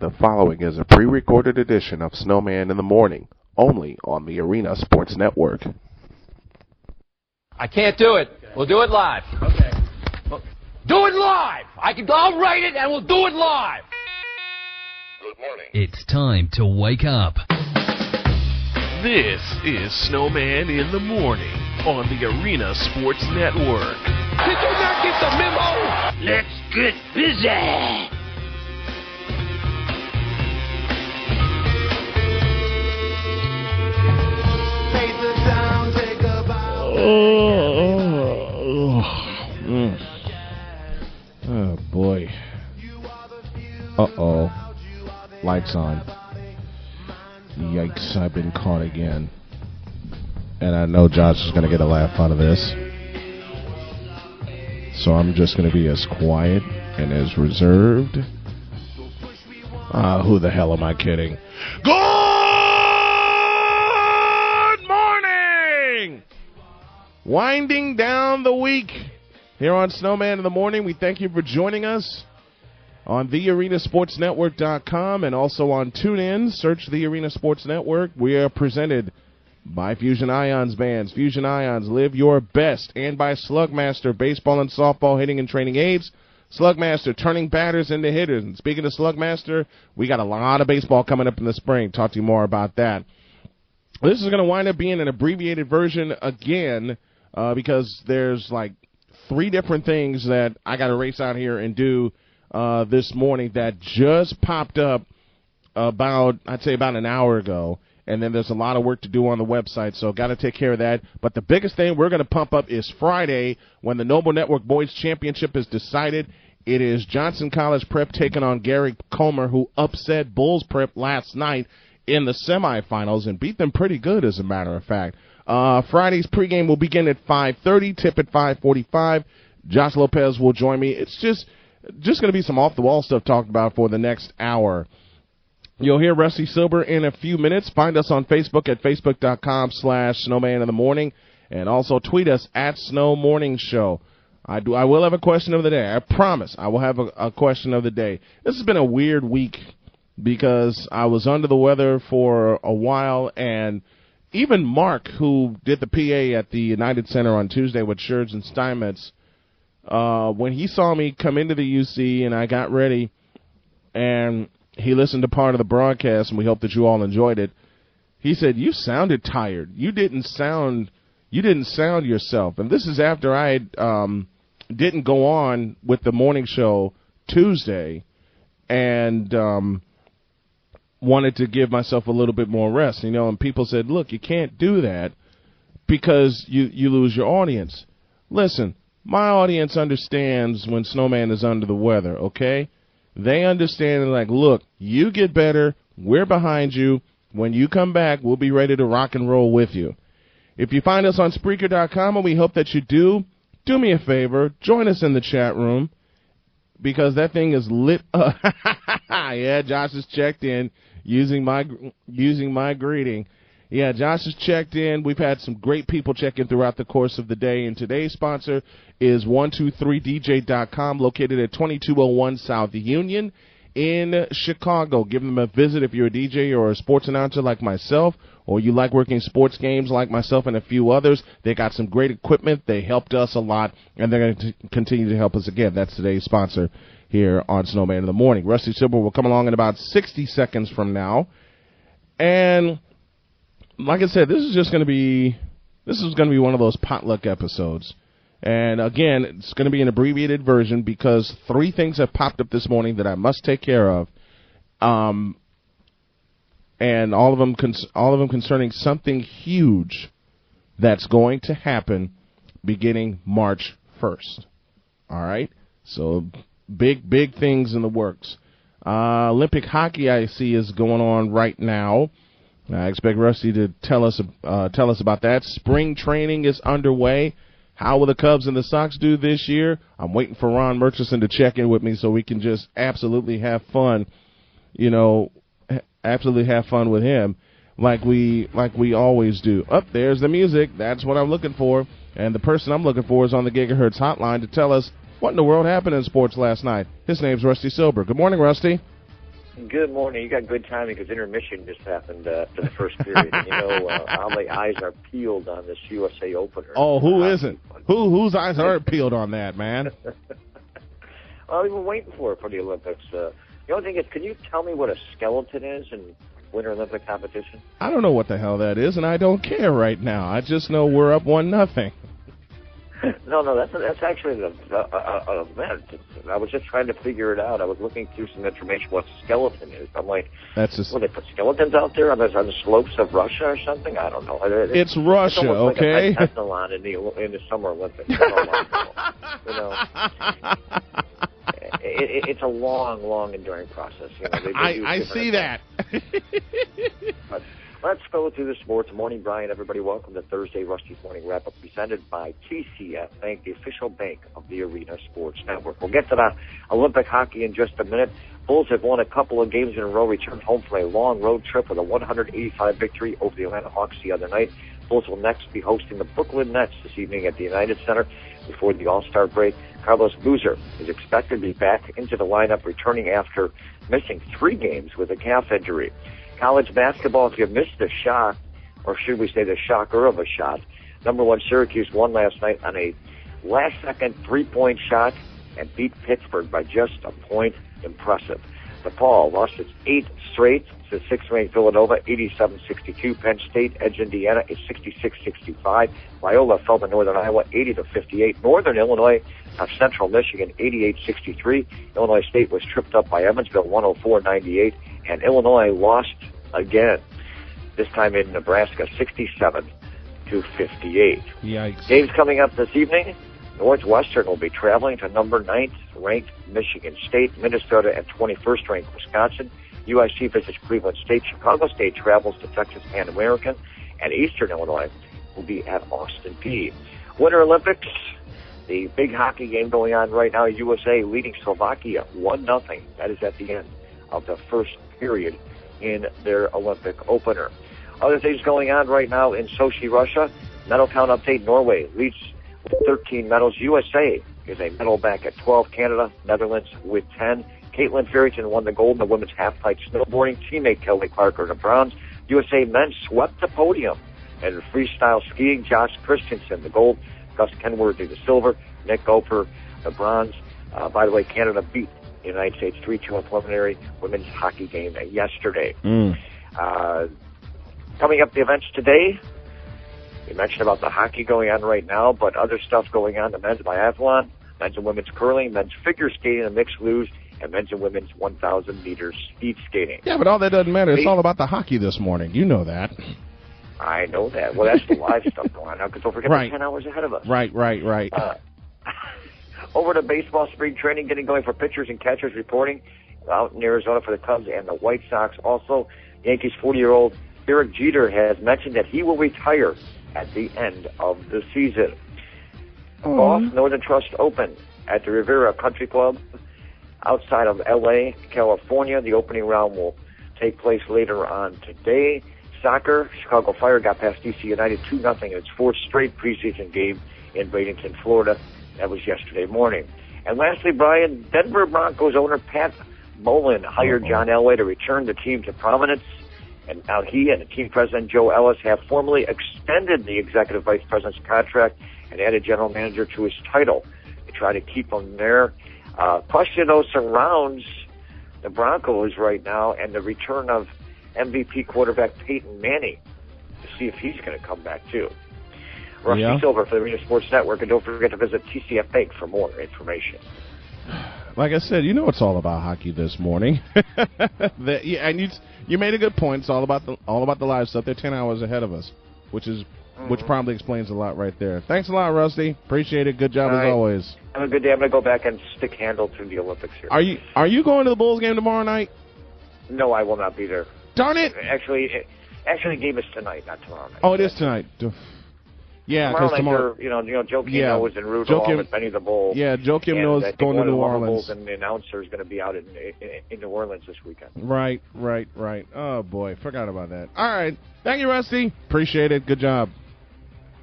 The following is a pre-recorded edition of Snowman in the Morning, only on the Arena Sports Network. I can't do it. We'll do it live. Okay. Do it live! I'll write it and we'll do it live! Good morning. It's time to wake up. This is Snowman in the Morning on the Arena Sports Network. Did you not get the memo? Let's get busy. Oh boy. Uh-oh. Lights on. Yikes, I've been caught again. And I know Josh is going to get a laugh out of this. So I'm just going to be as quiet and as reserved. Who the hell am I kidding? Good morning! Winding down the week here on Snowman in the Morning. We thank you for joining us on thearenasportsnetwork.com and also on TuneIn. Search the Arena Sports Network. We are presented by Fusion Ions Bands. Fusion Ions, live your best. And by Slugmaster, baseball and softball hitting and training aids. Slugmaster, turning batters into hitters. And speaking of Slugmaster, we got a lot of baseball coming up in the spring. Talk to you more about that. This is going to wind up being an abbreviated version again because there's like 3 different things that I got to race out here and do this morning that just popped up about an hour ago. And then there's a lot of work to do on the website, so got to take care of that. But the biggest thing we're going to pump up is Friday when the Noble Network Boys Championship is decided. It is Johnson College Prep taking on Gary Comer, who upset Bulls Prep last night in the semifinals and beat them pretty good, as a matter of fact. Friday's pregame will begin at 5:30, tip at 5:45. Josh Lopez will join me. It's just going to be some off-the-wall stuff talked about for the next hour. You'll hear Rusty Silber in a few minutes. Find us on Facebook at facebook.com/snowmaninthemorning, and also tweet us at Snow Morning Show. I will have a question of the day. I promise I will have a question of the day. This has been a weird week because I was under the weather for a while, and even Mark, who did the PA at the United Center on Tuesday with Scherz and Steinmetz, when he saw me come into the UC and I got ready and he listened to part of the broadcast, and we hope that you all enjoyed it. He said, "You sounded tired. You didn't sound yourself." And this is after I didn't go on with the morning show Tuesday and wanted to give myself a little bit more rest, and people said, "Look, you can't do that because you lose your audience." Listen, my audience understands when Snowman is under the weather, okay? They understand and like, look, you get better. We're behind you. When you come back, we'll be ready to rock and roll with you. If you find us on Spreaker.com, and we hope that you do me a favor, join us in the chat room because that thing is lit up. Yeah, Josh has checked in using my greeting. Yeah, Josh has checked in. We've had some great people check in throughout the course of the day, and today's sponsor is 123dj.com, located at 2201 South Union in Chicago. Give them a visit if you're a DJ or a sports announcer like myself, or you like working sports games like myself and a few others. They got some great equipment. They helped us a lot, and they're going to continue to help us again. That's today's sponsor here on Snowman in the Morning. Rusty Silber will come along in about 60 seconds from now, and like I said, this is going to be one of those potluck episodes. And again, it's going to be an abbreviated version because 3 things have popped up this morning that I must take care of. And all of them concerning something huge that's going to happen beginning March 1st. All right? So big things in the works. Olympic hockey, I see, is going on right now. I expect Rusty to tell us about that. Spring training is underway. How will the Cubs and the Sox do this year? I'm waiting for Ron Murchison to check in with me so we can just absolutely have fun, absolutely have fun with him like we always do. There's the music. That's what I'm looking for. And the person I'm looking for is on the Gigahertz hotline to tell us what in the world happened in sports last night. His name's Rusty Silber. Good morning, Rusty. Good morning. You got good timing because intermission just happened for the first period. And, all the eyes are peeled on this USA opener. Oh, who isn't? Whose eyes aren't peeled on that, man? Well, we've been waiting for the Olympics. The only thing is, can you tell me what a skeleton is in Winter Olympic competition? I don't know what the hell that is, and I don't care right now. I just know we're up 1-0. No, that's actually an event. I was just trying to figure it out. I was looking through some information what skeleton is. I'm like, well, they put skeletons out there on the slopes of Russia or something? I don't know. It's Russia, it's almost okay? Like a pentathlon in the Summer Olympics. It's a long enduring process. I see that. But let's go through the sports. Morning, Brian. Everybody, welcome to Thursday Rusty's Morning Wrap-Up, presented by TCF Bank, the official bank of the Arena Sports Network. We'll get to the Olympic hockey in just a minute. Bulls have won a couple of games in a row, returned home from a long road trip with a 185 victory over the Atlanta Hawks the other night. Bulls will next be hosting the Brooklyn Nets this evening at the United Center before the All-Star break. Carlos Boozer is expected to be back into the lineup, returning after missing 3 games with a calf injury. College basketball, if you missed the shot, or should we say the shocker of a shot, number 1 Syracuse won last night on a last-second 3-point shot and beat Pittsburgh by just a point. Impressive. DePaul lost its 8th straight to 6th-ranked Villanova, 87-62. Penn State edged Indiana at 66-65. Loyola fell to Northern Iowa, 80-58. Northern Illinois of Central Michigan, 88-63. Illinois State was tripped up by Evansville, 104-98. And Illinois lost again, this time in Nebraska, 67-58. Yikes. Games coming up this evening. Northwestern will be traveling to number 9th ranked Michigan State, Minnesota at 21st ranked Wisconsin. UIC visits Cleveland State. Chicago State travels to Texas Pan American, and Eastern Illinois will be at Austin Peay. Winter Olympics, the big hockey game going on right now. USA leading Slovakia 1-0. That is at the end of the first period in their Olympic opener. Other things going on right now in Sochi, Russia. Medal count update: Norway leads with 13 medals. USA is a medal back at 12. Canada, Netherlands with 10. Caitlin Farrington won the gold in the women's half-pipe snowboarding. Teammate Kelly Clark the bronze. USA men swept the podium. And in freestyle skiing, Josh Christensen the gold. Gus Kenworthy the silver. Nick Gopher the bronze. By the way, Canada beat the United States 3-2 in preliminary women's hockey game yesterday. Coming up, the events today. We mentioned about the hockey going on right now, but other stuff going on: the men's biathlon, men's and women's curling, men's figure skating and mixed luge, and men's and women's 1,000 meters speed skating. Yeah, but all that doesn't matter. It's all about the hockey this morning. You know that. I know that. Well, that's the live stuff going on now, because don't forget they're 10 hours ahead of us. Right. Over to baseball spring training, getting going for pitchers and catchers reporting out in Arizona for the Cubs and the White Sox. Also, Yankees 40-year-old Derek Jeter has mentioned that he will retire at the end of the season. Golf Northern Trust Open at the Riviera Country Club outside of L.A., California. The opening round will take place later on today. Soccer, Chicago Fire got past DC United 2-0 in its 4th straight preseason game in Bradenton, Florida. That was yesterday morning. And lastly, Brian, Denver Broncos owner Pat Bowlen hired John Elway to return the team to prominence. And now he and the team president, Joe Ellis, have formally extended the executive vice president's contract and added general manager to his title to try to keep him there. Question, though, surrounds the Broncos right now and the return of MVP quarterback Peyton Manning to see if he's going to come back, too. Rusty Silver for the Arena Sports Network, and don't forget to visit TCF Bank for more information. Like I said, you know it's all about hockey this morning. And you made a good point. It's all about the live stuff. They're 10 hours ahead of us, which probably explains a lot right there. Thanks a lot, Rusty. Appreciate it. Good job as always. Have a good day. I'm going to go back and stick handle through the Olympics here. Are you going to the Bulls game tomorrow night? No, I will not be there. Darn it! Actually, the game is tonight, not tomorrow night. Oh, it is tonight. Yeah, because tomorrow, Joe Kim knows and Rudolph and Benny the Bull. Yeah, Joe Kim knows going to New Orleans. And the announcer is going to be out in New Orleans this weekend. Right. Oh, boy, forgot about that. All right. Thank you, Rusty. Appreciate it. Good job.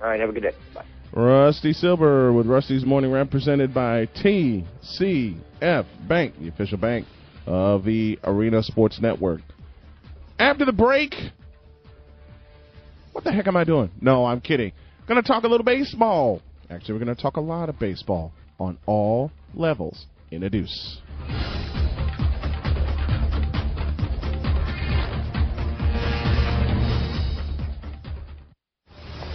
All right, have a good day. Bye. Rusty Silver with Rusty's Morning Wrap, presented by TCF Bank, the official bank of the Arena Sports Network. After the break, what the heck am I doing? No, I'm kidding. Going to talk a little baseball. Actually, we're going to talk a lot of baseball on all levels in a deuce.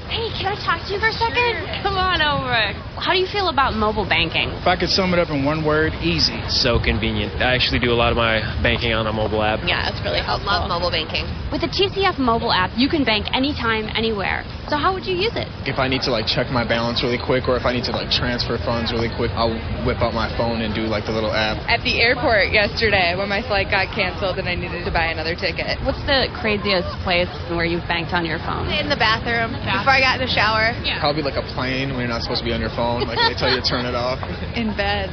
Hey, can I talk to you for a second? Sure. Come on over. How do you feel about mobile banking? If I could sum it up in one word, easy. So convenient. I actually do a lot of my banking on a mobile app. Yeah, it's really helpful. I love mobile banking. With the TCF mobile app, you can bank anytime, anywhere. So how would you use it? If I need to check my balance really quick, or if I need to transfer funds really quick, I'll whip out my phone and do the little app. At the airport yesterday when my flight got canceled and I needed to buy another ticket. What's the craziest place where you've banked on your phone? In the bathroom before I got in the shower. Yeah. Probably a plane when you're not supposed to be on your phone. They tell you to turn it off. In bed.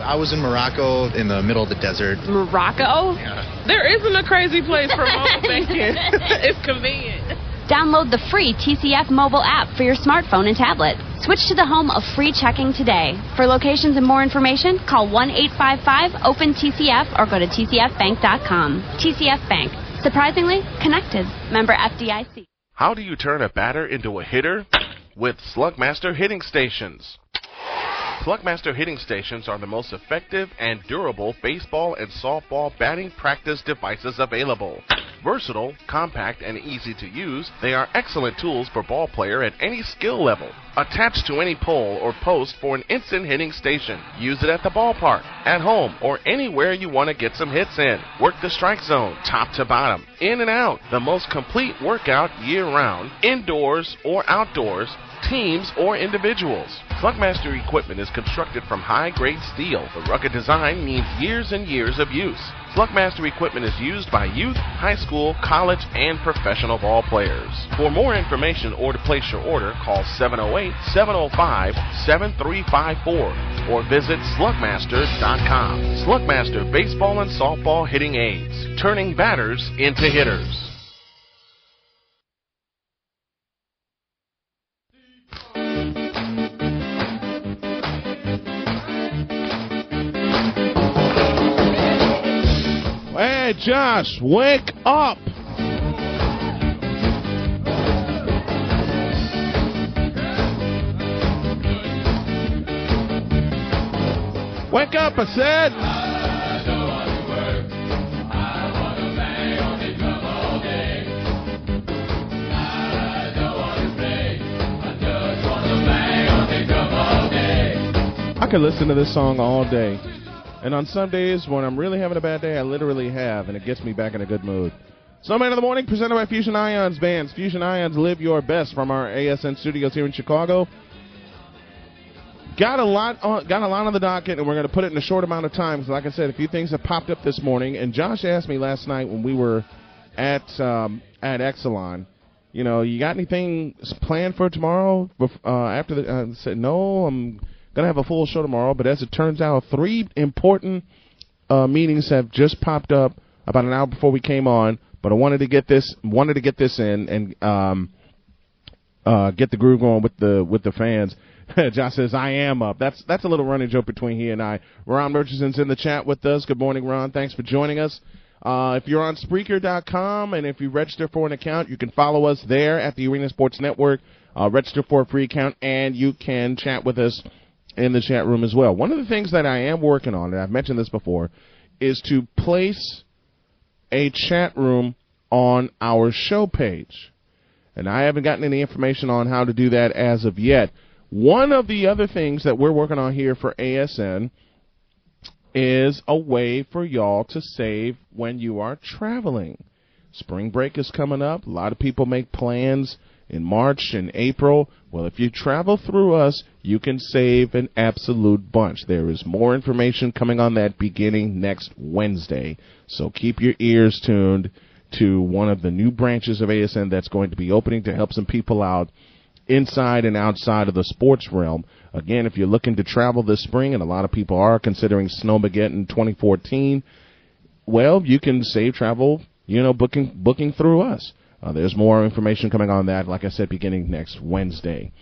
I was in Morocco in the middle of the desert. Morocco? Yeah. There isn't a crazy place for mobile banking. It's convenient. Download the free TCF mobile app for your smartphone and tablet. Switch to the home of free checking today. For locations and more information, call 1-855-OPEN-TCF or go to tcfbank.com. TCF Bank. Surprisingly connected. Member FDIC. How do you turn a batter into a hitter? With Slugmaster Hitting Stations. Slugmaster Hitting Stations are the most effective and durable baseball and softball batting practice devices available. Versatile, compact, and easy to use, they are excellent tools for ball player at any skill level. Attached to any pole or post for an instant hitting station. Use it at the ballpark, at home, or anywhere you want to get some hits in. Work the strike zone, top to bottom, in and out. The most complete workout year-round, indoors or outdoors, teams or individuals. Slugmaster equipment is constructed from high-grade steel. The rugged design means years and years of use. Slugmaster equipment is used by youth, high school, college, and professional ball players. For more information or to place your order, call 708-705-7354 or visit slugmaster.com. Slugmaster baseball and softball hitting aids, turning batters into hitters. Hey, Josh, wake up. Wake up, I said. I don't want to work. I want to bang on the drum all day. I don't want to play. I just want to bang on the drum all day. I could listen to this song all day. And on some days, when I'm really having a bad day, I literally have, and it gets me back in a good mood. Snowman in the Morning, presented by Fusion Ions Bands. Fusion Ions, live your best, from our ASN studios here in Chicago. Got a lot on the docket, and we're going to put it in a short amount of time. Because, like I said, a few things have popped up this morning. And Josh asked me last night when we were at Exelon, you got anything planned for tomorrow? After I said, no, I'm going to have a full show tomorrow, but as it turns out, 3 important meetings have just popped up about an hour before we came on. But I wanted to get this in and get the groove going with the fans. Josh says, I am up. That's a little running joke between he and I. Ron Murchison's in the chat with us. Good morning, Ron. Thanks for joining us. If you're on Spreaker.com and if you register for an account, you can follow us there at the Arena Sports Network. Register for a free account, and you can chat with us in the chat room as well. One of the things that I am working on, and I've mentioned this before, is to place a chat room on our show page. And I haven't gotten any information on how to do that as of yet. One of the other things that we're working on here for ASN is a way for y'all to save when you are traveling. Spring break is coming up. A lot of people make plans in March and April. Well, if you travel through us, you can save an absolute bunch. There is more information coming on that beginning next Wednesday. So keep your ears tuned to one of the new branches of ASN that's going to be opening to help some people out inside and outside of the sports realm. Again, if you're looking to travel this spring, and a lot of people are considering Snowmageddon 2014, well, you can save travel, booking through us. There's more information coming on that, like I said, beginning next Wednesday.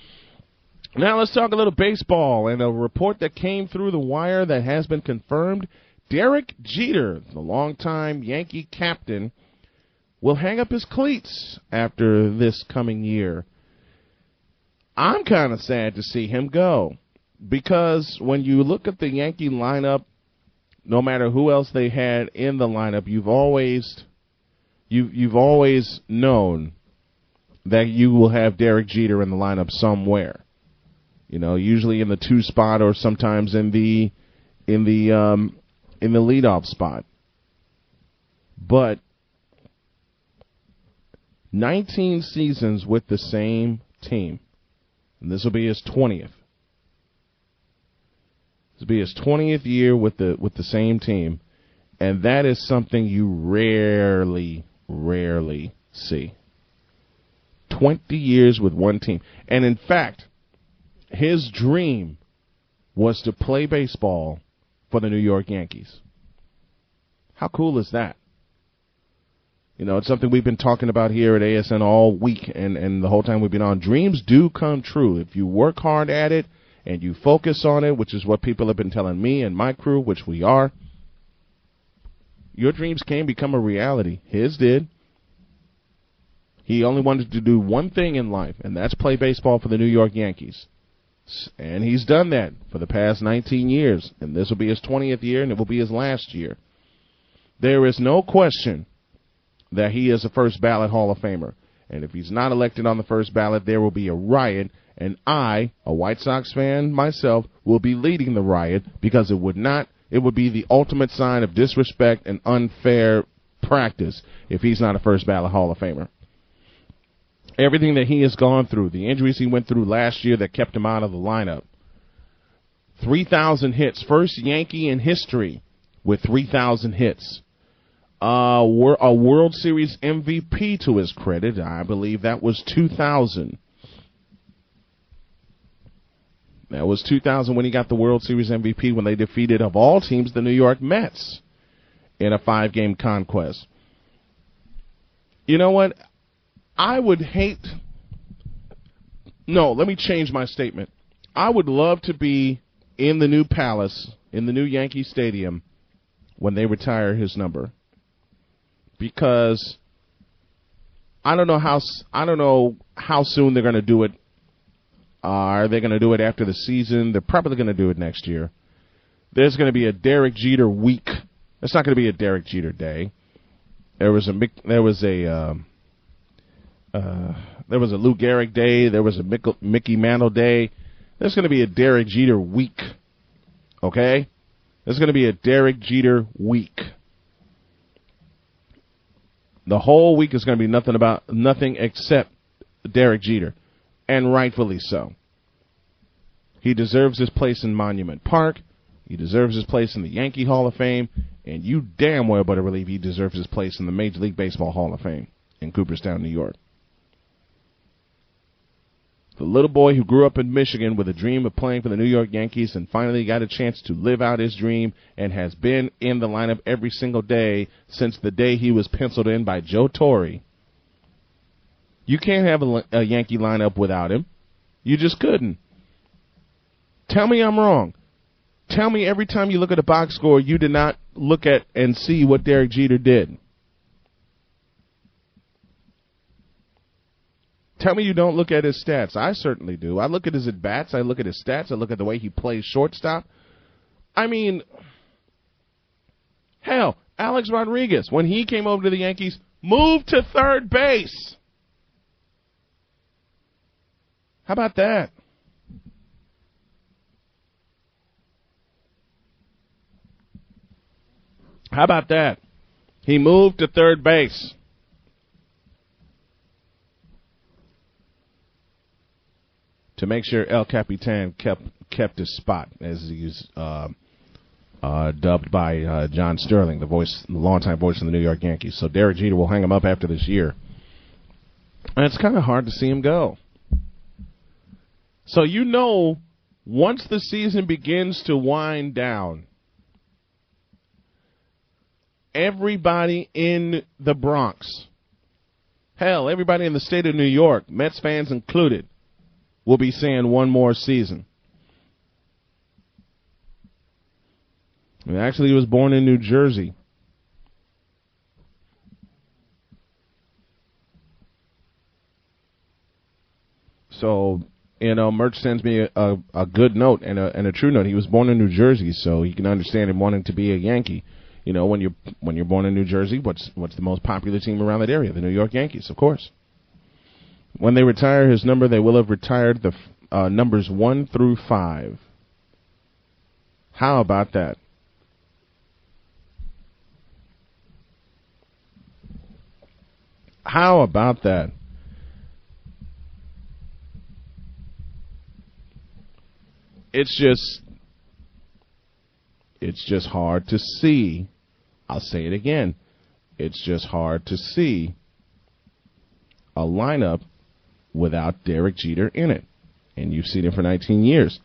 Now let's talk a little baseball, and a report that came through the wire that has been confirmed. Derek Jeter, the longtime Yankee captain, will hang up his cleats after this coming year. I'm kind of sad to see him go because when you look at the Yankee lineup, no matter who else they had in the lineup, you've always known that you will have Derek Jeter in the lineup somewhere. You know, usually in the 2 spot or sometimes in the leadoff spot. But 19 seasons with the same team, and this will be his 20th. This will be his 20th year with the same team, and that is something you rarely see. 20 years with one team. And in fact, his dream was to play baseball for the New York Yankees. How cool is that? You know, it's something we've been talking about here at ASN all week and the whole time we've been on. Dreams do come true. If you work hard at it and you focus on it, which is what people have been telling me and my crew, which we are, your dreams can become a reality. His did. He only wanted to do one thing in life, and that's play baseball for the New York Yankees. And he's done that for the past 19 years. And this will be his 20th year, and it will be his last year. There is no question that he is a first ballot Hall of Famer. And if he's not elected on the first ballot, there will be a riot. And I, a White Sox fan myself, will be leading the riot because it would be the ultimate sign of disrespect and unfair practice if he's not a first ballot Hall of Famer. Everything that he has gone through, the injuries he went through last year that kept him out of the lineup. 3,000 hits. First Yankee in history with 3,000 hits. A World Series MVP to his credit. I believe that was 2000. That was 2000 when he got the World Series MVP when they defeated, of all teams, the New York Mets in a 5-game conquest. You know what? I would hate – no, let me change my statement. I would love to be in the new palace, in the new Yankee Stadium, when they retire his number. Because I don't know how soon they're going to do it. Are they going to do it after the season? They're probably going to do it next year. There's going to be a Derek Jeter week. It's not going to be a Derek Jeter day. There was a Lou Gehrig day. There was a Mickey Mantle day. There's going to be a Derek Jeter week. Okay? There's going to be a Derek Jeter week. The whole week is going to be nothing except Derek Jeter, and rightfully so. He deserves his place in Monument Park. He deserves his place in the Yankee Hall of Fame, and you damn well better believe he deserves his place in the Major League Baseball Hall of Fame in Cooperstown, New York. The little boy who grew up in Michigan with a dream of playing for the New York Yankees and finally got a chance to live out his dream and has been in the lineup every single day since the day he was penciled in by Joe Torre. You can't have a Yankee lineup without him. You just couldn't. Tell me I'm wrong. Tell me every time you look at a box score, you did not look at and see what Derek Jeter did. Tell me you don't look at his stats. I certainly do. I look at his at-bats. I look at his stats. I look at the way he plays shortstop. I mean, hell, Alex Rodriguez, when he came over to the Yankees, moved to third base. How about that? How about that? He moved to third base. To make sure El Capitan kept his spot, as he's dubbed by John Sterling, the longtime voice of the New York Yankees. So Derek Jeter will hang him up after this year. And it's kind of hard to see him go. So you know, once the season begins to wind down, everybody in the Bronx, hell, everybody in the state of New York, Mets fans included, will be seeing one more season. And actually, he was born in New Jersey. So, Merch sends me a good note and a true note. He was born in New Jersey, so he can understand him wanting to be a Yankee. When you're born in New Jersey, what's the most popular team around that area? The New York Yankees, of course. When they retire his number, they will have retired the numbers 1 through 5. How about that? How about that? It's just hard to see. I'll say it again. It's just hard to see a lineup without Derek Jeter in it. And you've seen it for 19 years.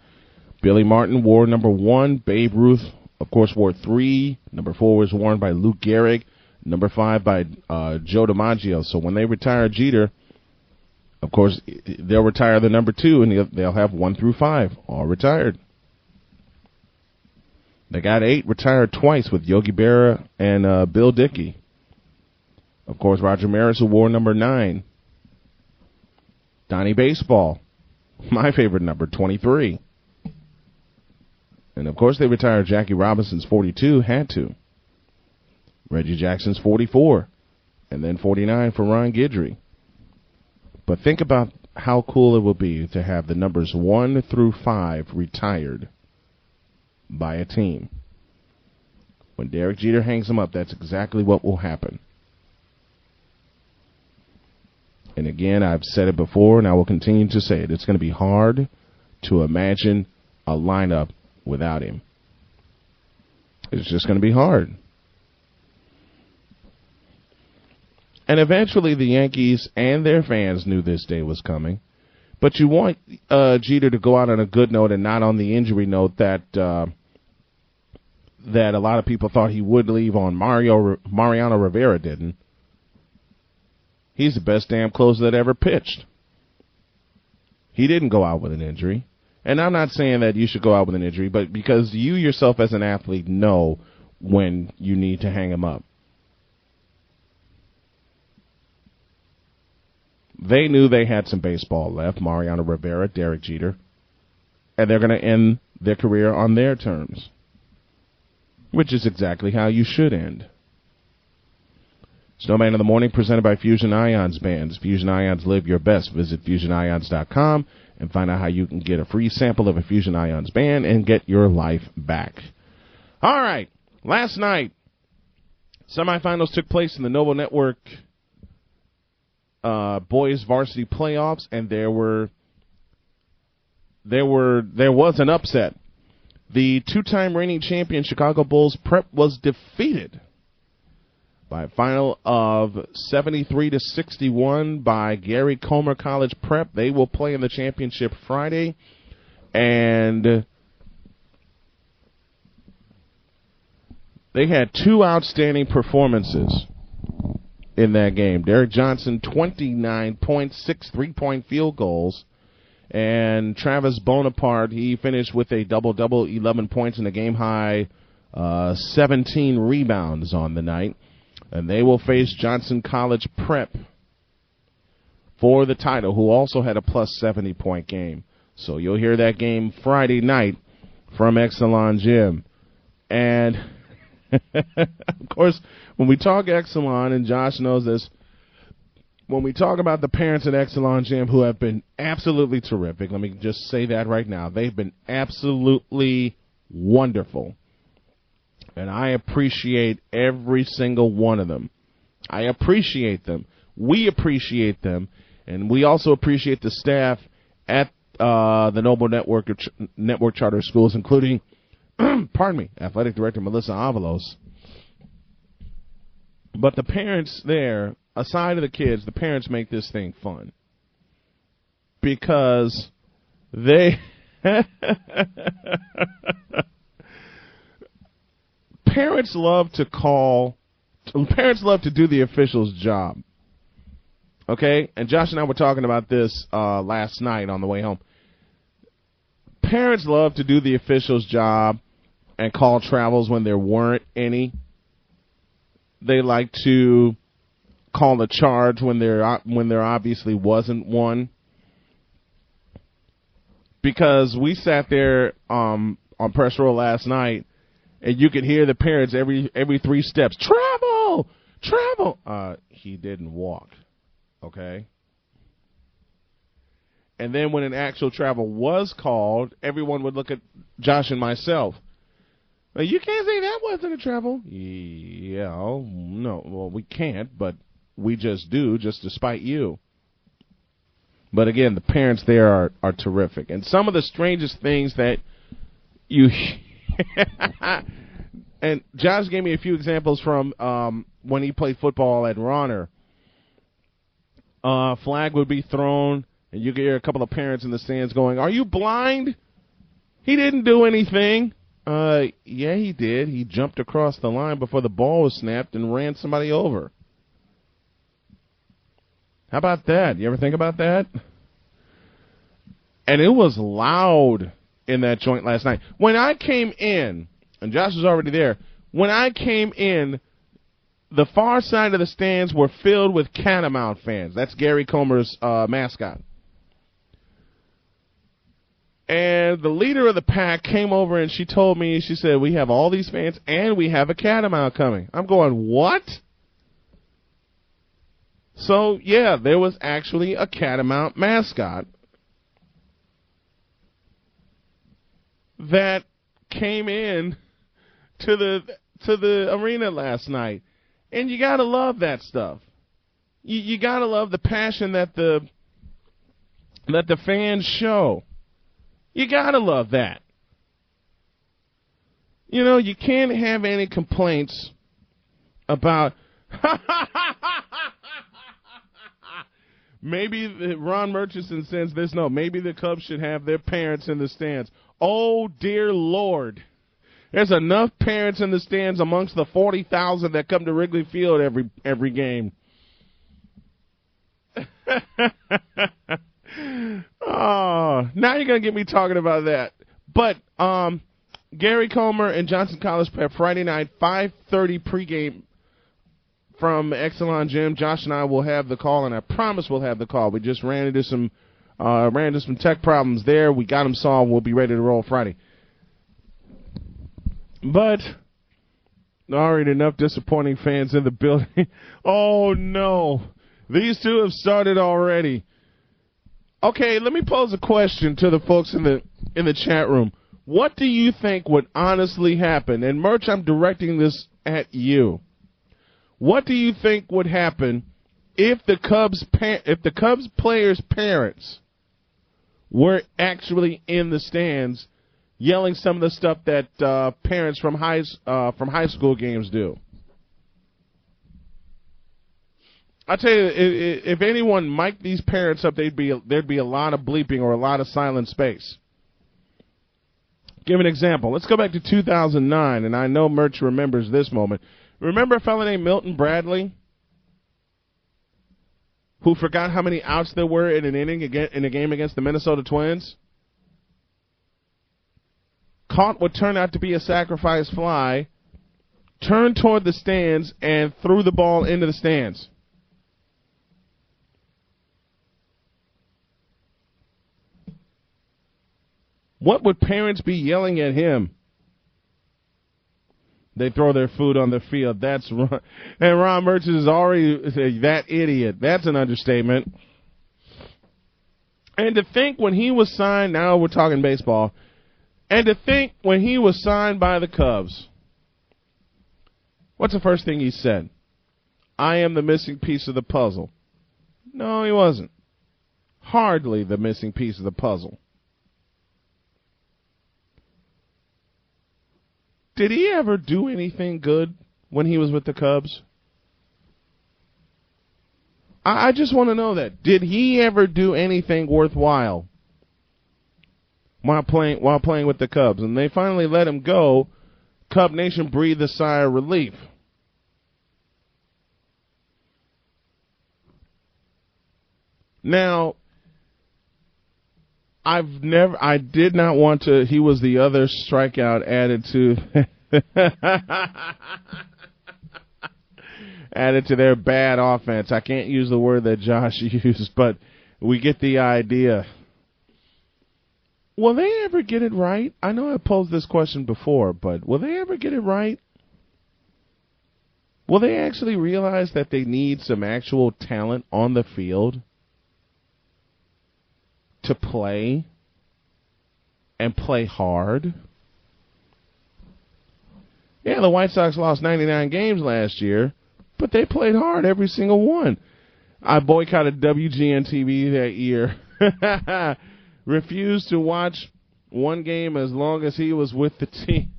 Billy Martin wore number 1. Babe Ruth, of course, wore 3. Number 4 was worn by Lou Gehrig. Number 5 by Joe DiMaggio. So when they retire Jeter, of course, they'll retire the number 2, and they'll have 1 through 5 all retired. They got 8 retired twice with Yogi Berra and Bill Dickey. Of course, Roger Maris, who wore number 9. Donnie Baseball, my favorite number, 23. And, of course, they retired Jackie Robinson's 42, had to. Reggie Jackson's 44, and then 49 for Ron Guidry. But think about how cool it will be to have the numbers 1 through 5 retired by a team. When Derek Jeter hangs them up, that's exactly what will happen. And again, I've said it before, and I will continue to say it. It's going to be hard to imagine a lineup without him. It's just going to be hard. And eventually the Yankees and their fans knew this day was coming. But you want Jeter to go out on a good note and not on the injury note that a lot of people thought he would leave on. Mariano Rivera didn't. He's the best damn closer that ever pitched. He didn't go out with an injury. And I'm not saying that you should go out with an injury, but because you yourself as an athlete know when you need to hang him up. They knew they had some baseball left, Mariano Rivera, Derek Jeter, and they're going to end their career on their terms, which is exactly how you should end. Snowman in the Morning, presented by Fusion Ions Bands. Fusion Ions, live your best. Visit FusionIons.com and find out how you can get a free sample of a Fusion Ions band and get your life back. All right, last night, semifinals took place in the Noble Network boys varsity playoffs, and there was an upset. The two-time reigning champion Chicago Bulls Prep was defeated by a final of 73-61 by Gary Comer College Prep. They will play in the championship Friday, and they had 2 outstanding performances in that game. Derek Johnson, 29 points, 6 3-point field goals. And Travis Bonaparte, he finished with a double-double, 11 points and a game-high 17 rebounds on the night. And they will face Johnson College Prep for the title, who also had a plus 70-point game. So you'll hear that game Friday night from Exelon Gym. And of course, when we talk Exelon, and Josh knows this, when we talk about the parents at Exelon Gym who have been absolutely terrific, let me just say that right now. They've been absolutely wonderful. And I appreciate every single one of them. I appreciate them. We appreciate them. And we also appreciate the staff at the Noble Network Charter Schools, including Athletic Director Melissa Avalos. But the parents there, aside of the kids, the parents make this thing fun. Because they... Parents love to do the official's job. Okay? And Josh and I were talking about this last night on the way home. Parents love to do the official's job and call travels when there weren't any. They like to call a charge when there obviously wasn't one. Because we sat there on press row last night, and you could hear the parents every 3 steps, travel, travel. He didn't walk, okay? And then when an actual travel was called, everyone would look at Josh and myself. Well, you can't say that wasn't a travel. Yeah, no, well, we can't, but we just do, just to spite you. But again, the parents there are terrific. And some of the strangest things that you and Josh gave me a few examples from when he played football at Ronner. Flag would be thrown, and you could hear a couple of parents in the stands going, "Are you blind? He didn't do anything." Yeah, he did. He jumped across the line before the ball was snapped and ran somebody over. How about that? You ever think about that? And it was loud in that joint last night. When I came in, and Josh was already there, when I came in, the far side of the stands were filled with Catamount fans. That's Gary Comer's mascot. And the leader of the pack came over and she told me, she said, we have all these fans and we have a Catamount coming. I'm going, what? So, yeah, there was actually a Catamount mascot that came in to the arena last night. And you got to love that stuff. You got to love the passion that the fans show. You got to love that. You know, you can't have any complaints about maybe Ron Murchison sends this note. Maybe the Cubs should have their parents in the stands. Oh, dear Lord. There's enough parents in the stands amongst the 40,000 that come to Wrigley Field every game. Oh, now you're going to get me talking about that. But Gary Comer and Johnson College Prep Friday night, 5:30 pregame from Exelon Gym. Josh and I will have the call, and I promise we'll have the call. We just ran into some tech problems there. We got them solved. We'll be ready to roll Friday. But already enough disappointing fans in the building. Oh, no. These two have started already. Okay, let me pose a question to the folks in the chat room. What do you think would honestly happen? And Merch, I'm directing this at you. What do you think would happen if the Cubs players' parents were actually in the stands yelling some of the stuff that parents from high school games do? I tell you, if anyone mic'd these parents up, there'd be a lot of bleeping or a lot of silent space. Give an example. Let's go back to 2009, and I know Merch remembers this moment. Remember a fellow named Milton Bradley who forgot how many outs there were in an inning in a game against the Minnesota Twins? Caught what turned out to be a sacrifice fly, turned toward the stands, and threw the ball into the stands. What would parents be yelling at him? They throw their food on the field. That's Ron. And Ron Merchant is already that idiot. That's an understatement. And to think when he was signed, now we're talking baseball, and to think when he was signed by the Cubs, what's the first thing he said? I am the missing piece of the puzzle. No, he wasn't. Hardly the missing piece of the puzzle. Did he ever do anything good when he was with the Cubs? I just want to know that. Did he ever do anything worthwhile while playing with the Cubs? And they finally let him go. Cub Nation breathed a sigh of relief. Now, I did not want to. He was the other strikeout added to their bad offense. I can't use the word that Josh used, but we get the idea. Will they ever get it right? I know I posed this question before, but will they ever get it right? Will they actually realize that they need some actual talent on the field to play and play hard? Yeah, the White Sox lost 99 games last year, but they played hard every single one. I boycotted WGN-TV that year. Refused to watch one game as long as he was with the team.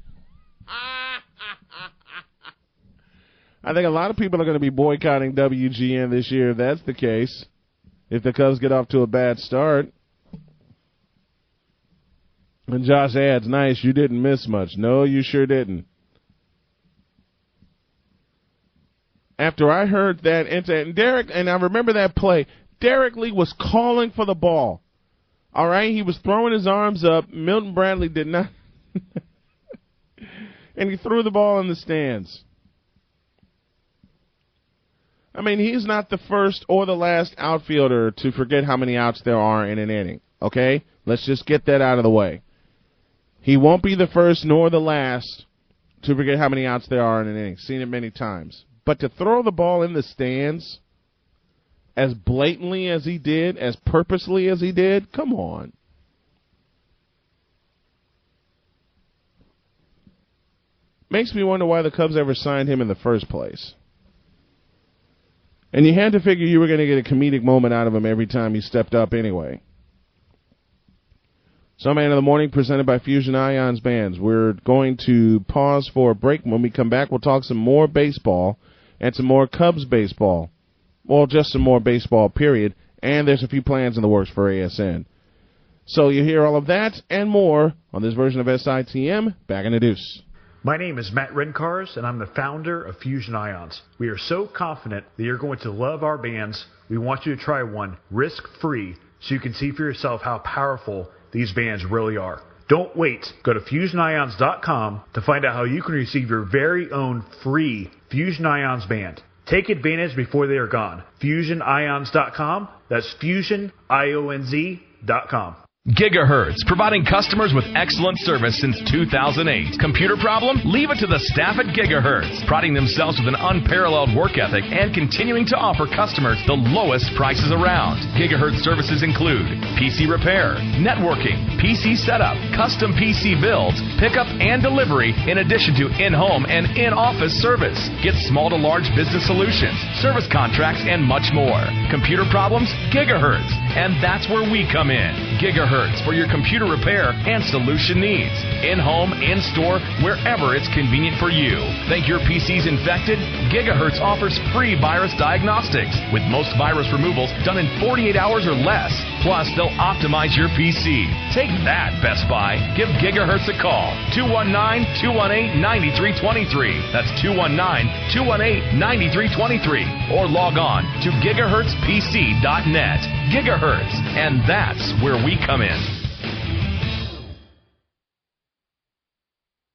I think a lot of people are going to be boycotting WGN this year if that's the case, if the Cubs get off to a bad start. And Josh adds, nice, you didn't miss much. No, you sure didn't. After I heard that, and Derek, and I remember that play, Derek Lee was calling for the ball. All right, he was throwing his arms up. Milton Bradley did not. And he threw the ball in the stands. I mean, he's not the first or the last outfielder to forget how many outs there are in an inning. Okay? Let's just get that out of the way. He won't be the first nor the last to forget how many outs there are in an inning. Seen it many times. But to throw the ball in the stands as blatantly as he did, as purposely as he did, come on. Makes me wonder why the Cubs ever signed him in the first place. And you had to figure you were going to get a comedic moment out of him every time he stepped up anyway. So, Man of the Morning, presented by Fusion Ions Bands. We're going to pause for a break. When we come back, we'll talk some more baseball and some more Cubs baseball. Well, just some more baseball, period. And there's a few plans in the works for ASN. So you hear all of that and more on this version of SITM. Back in the deuce. My name is Matt Rencars, and I'm the founder of Fusion Ions. We are so confident that you're going to love our bands. We want you to try one risk-free so you can see for yourself how powerful these bands really are. Don't wait. Go to FusionIons.com to find out how you can receive your very own free Fusion Ions band. Take advantage before they are gone. FusionIons.com. That's FusionIons.com. Gigahertz, providing customers with excellent service since 2008. Computer problem? Leave it to the staff at Gigahertz, priding themselves with an unparalleled work ethic and continuing to offer customers the lowest prices around. Gigahertz services include PC repair, networking, PC setup, custom PC builds, pickup and delivery, in addition to in-home and in-office service. Get small to large business solutions, service contracts, and much more. Computer problems? Gigahertz. And that's where we come in. Gigahertz for your computer repair and solution needs. In-home, in-store, wherever it's convenient for you. Think your PC's infected? Gigahertz offers free virus diagnostics, with most virus removals done in 48 hours or less. Plus, they'll optimize your PC. Take that, Best Buy. Give Gigahertz a call. 219-218-9323. That's 219-218-9323. Or log on to gigahertzpc.net. Gigahertz, and that's where we come in.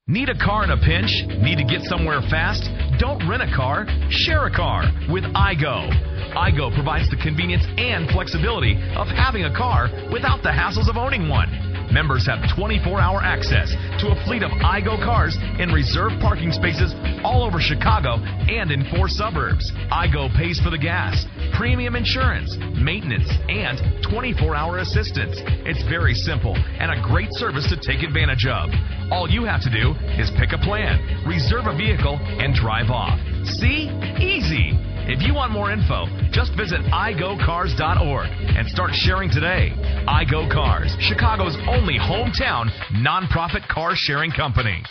Need a car in a pinch? Need to get somewhere fast? Don't rent a car, share a car with iGo. iGo provides the convenience and flexibility of having a car without the hassles of owning one. Members have 24-hour access to a fleet of iGo cars in reserved parking spaces all over Chicago and in 4 suburbs. iGo pays for the gas, premium insurance, maintenance, and 24-hour assistance. It's very simple and a great service to take advantage of. All you have to do is pick a plan, reserve a vehicle, and drive off. See? Easy. If you want more info, just visit igocars.org and start sharing today. iGo Cars, Chicago's only hometown nonprofit car sharing company.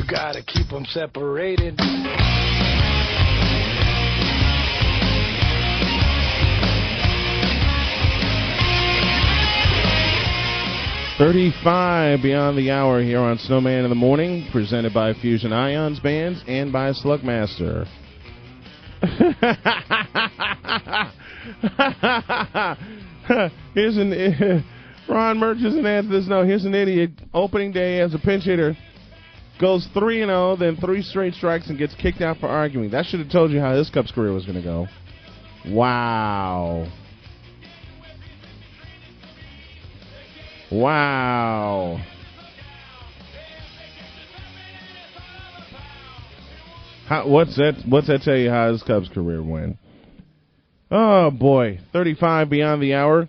Gotta keep them separated. 35 beyond the hour here on Snowman in the Morning, presented by Fusion Ions Bands and by Slugmaster. Here's Ron Murch doesn't answer this. No, here's an idiot. Opening day as a pinch hitter. Goes 3-0, then 3 straight strikes and gets kicked out for arguing. That should have told you how his Cubs career was going to go. Wow. Wow. What's that tell you how his Cubs career went? Oh, boy. 35 beyond the hour.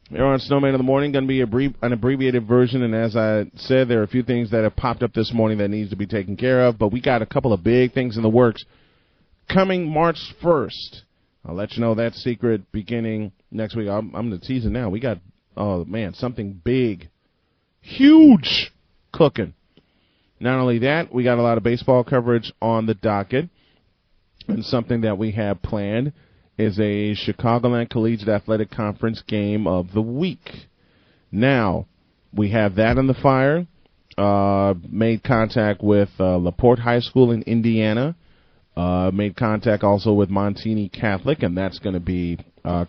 Here on Snowman in the Morning, going to be an abbreviated version, and as I said, there are a few things that have popped up this morning that needs to be taken care of, but we got a couple of big things in the works coming March 1st. I'll let you know that secret beginning next week. I'm going to tease it now. We got, oh, man, something big, huge cooking. Not only that, we got a lot of baseball coverage on the docket, and something that we have planned is a Chicagoland Collegiate Athletic Conference game of the week. Now, we have that in the fire. Made contact with LaPorte High School in Indiana. Made contact also with Montini Catholic, and that's going to be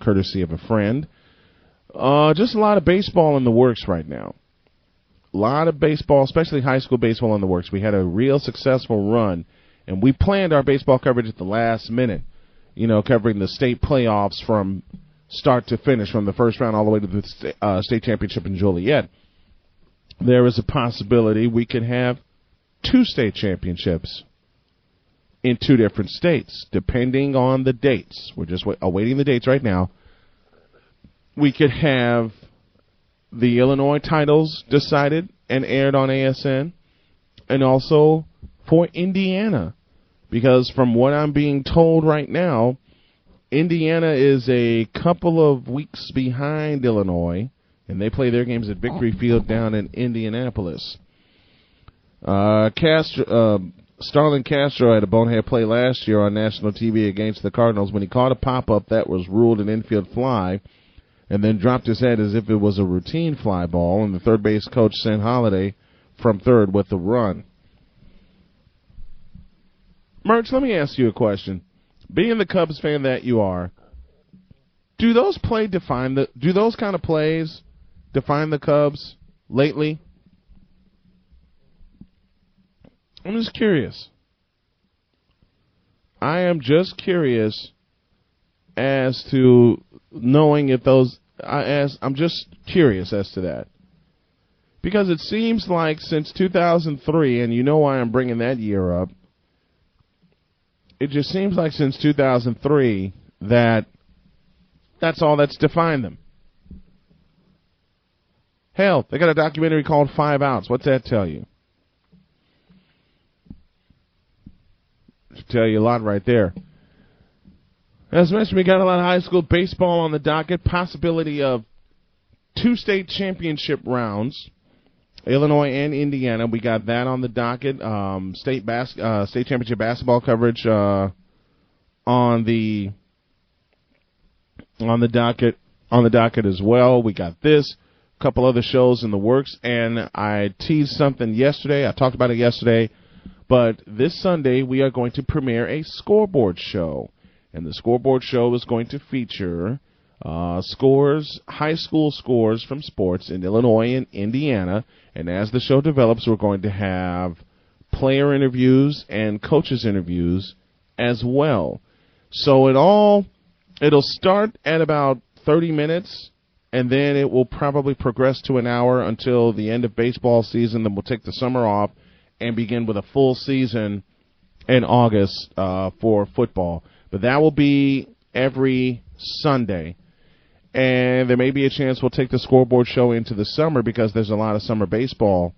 courtesy of a friend. Just a lot of baseball in the works right now. A lot of baseball, especially high school baseball in the works. We had a real successful run, and we planned our baseball coverage at the last minute. You know, covering the state playoffs from start to finish, from the first round all the way to the state championship in Joliet. There is a possibility we could have 2 state championships in 2 different states, depending on the dates. We're just awaiting the dates right now. We could have the Illinois titles decided and aired on ASN, and also for Indiana. Because from what I'm being told right now, Indiana is a couple of weeks behind Illinois, and they play their games at Victory Field down in Indianapolis. Starlin Castro had a bonehead play last year on national TV against the Cardinals when he caught a pop-up that was ruled an infield fly and then dropped his head as if it was a routine fly ball, and the third base coach sent Holiday from third with the run. Merch, let me ask you a question. Being the Cubs fan that you are, do those kind of plays define the Cubs lately? I'm just curious. I am just curious as to knowing if I'm just curious as to that. Because it seems like since 2003, and you know why I'm bringing that year up, it just seems like since 2003 that's all that's defined them. Hell, they got a documentary called 5 Outs. What's that tell you? Should tell you a lot right there. As mentioned, we got a lot of high school baseball on the docket. Possibility of 2 state championship rounds. Illinois and Indiana, we got that on the docket. State championship basketball coverage on the docket as well. We got this, a couple other shows in the works, and I teased something yesterday. I talked about it yesterday, but this Sunday we are going to premiere a scoreboard show, and the scoreboard show is going to feature high school scores from sports in Illinois and Indiana. And as the show develops, we're going to have player interviews and coaches interviews as well. So it'll start at about 30 minutes, and then it will probably progress to an hour until the end of baseball season. Then we'll take the summer off and begin with a full season in August for football. But that will be every Sunday. And there may be a chance we'll take the scoreboard show into the summer because there's a lot of summer baseball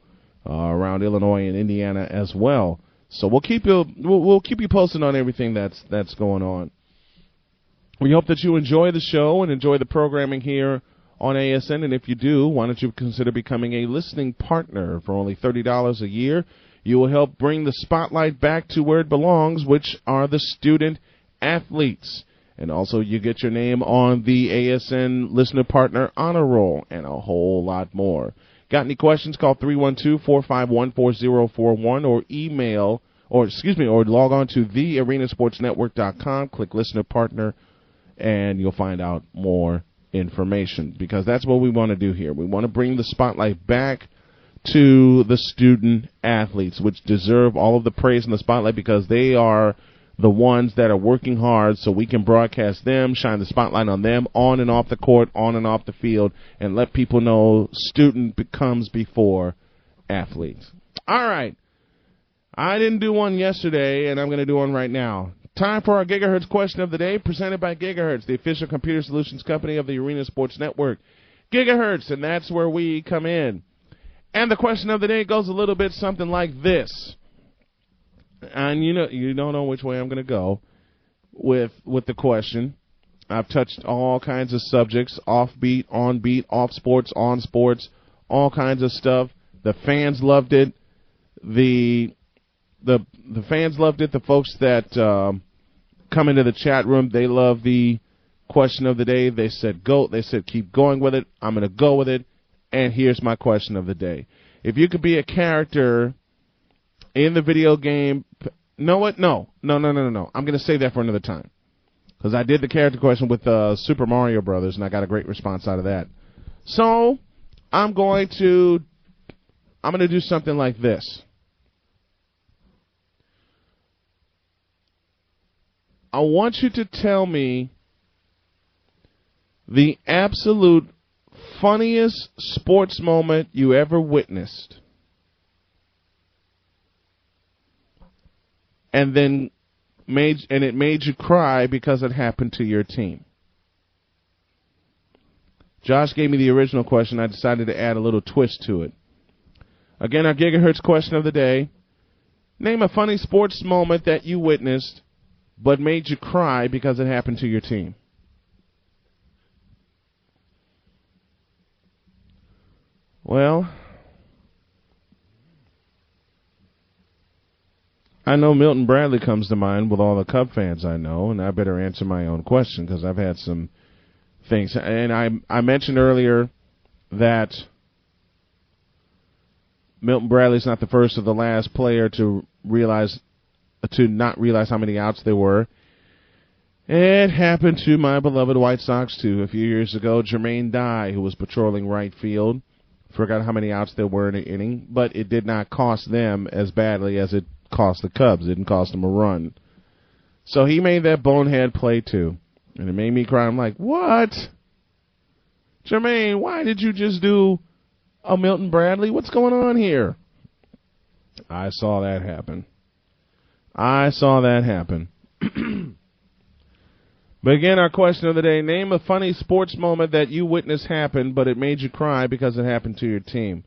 around Illinois and Indiana as well. So we'll keep you posted on everything that's going on. We hope that you enjoy the show and enjoy the programming here on ASN. And if you do, why don't you consider becoming a listening partner for only $30 a year? You will help bring the spotlight back to where it belongs, which are the student athletes. And also you get your name on the ASN Listener Partner Honor Roll and a whole lot more. Got any questions? Call 312-451-4041 or or log on to thearenasportsnetwork.com. Click Listener Partner, and you'll find out more information, because that's what we want to do here. We want to bring the spotlight back to the student athletes, which deserve all of the praise and the spotlight, because they are the ones that are working hard, so we can broadcast them, shine the spotlight on them, on and off the court, on and off the field, and let people know student comes before athletes. All right. I didn't do one yesterday, and I'm going to do one right now. Time for our Gigahertz question of the day, presented by Gigahertz, the official computer solutions company of the Arena Sports Network. Gigahertz, and that's where we come in. And the question of the day goes a little bit something like this. And you don't know which way I'm going to go with the question. I've touched all kinds of subjects, offbeat, on beat, off sports, on sports, all kinds of stuff. The fans loved it. The fans loved it. The folks that come into the chat room, they love the question of the day. They said go. They said keep going with it. I'm going to go with it. And here's my question of the day. If you could be a character in the video game, know what? No. I'm going to save that for another time, because I did the character question with Super Mario Brothers, and I got a great response out of that. So I'm going to do something like this. I want you to tell me the absolute funniest sports moment you ever witnessed, and it made you cry because it happened to your team. Josh gave me the original question. I decided to add a little twist to it. Again, our Gigahertz question of the day. Name a funny sports moment that you witnessed but made you cry because it happened to your team. Well, I know Milton Bradley comes to mind with all the Cub fans I know, and I better answer my own question, because I've had some things. And I mentioned earlier that Milton Bradley's not the first or the last player to not realize how many outs there were. It happened to my beloved White Sox, too. A few years ago, Jermaine Dye, who was patrolling right field, forgot how many outs there were in an inning, but it did not cost them as badly as it cost the Cubs. It didn't cost them a run. So he made that bonehead play, too. And it made me cry. I'm like, what? Jermaine, why did you just do a Milton Bradley? What's going on here? I saw that happen. But again, our question of the day, name a funny sports moment that you witnessed happen, but it made you cry because it happened to your team.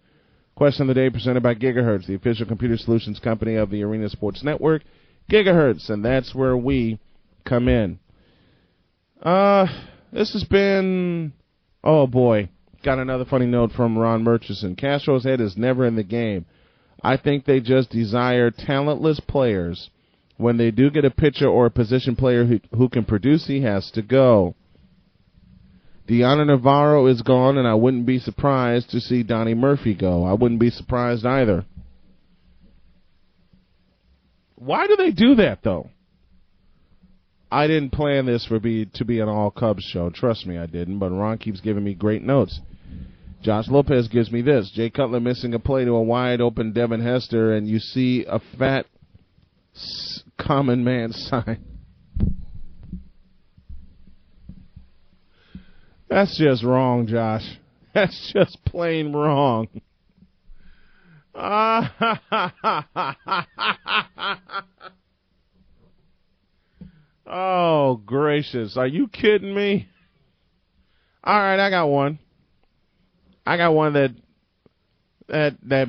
Question of the day presented by Gigahertz, the official computer solutions company of the Arena Sports Network. Gigahertz, and that's where we come in. This has been, oh boy, got another funny note from Ron Murchison. Castro's head is never in the game. I think they just desire talentless players. When they do get a pitcher or a position player who can produce, he has to go. Deanna Navarro is gone, and I wouldn't be surprised to see Donnie Murphy go. I wouldn't be surprised either. Why do they do that, though? I didn't plan this to be an all-Cubs show. Trust me, I didn't, but Ron keeps giving me great notes. Josh Lopez gives me this. Jay Cutler missing a play to a wide-open Devin Hester, and you see a fat common man sign. That's just wrong, Josh. That's just plain wrong. Oh, gracious. Are you kidding me? All right, I got one. That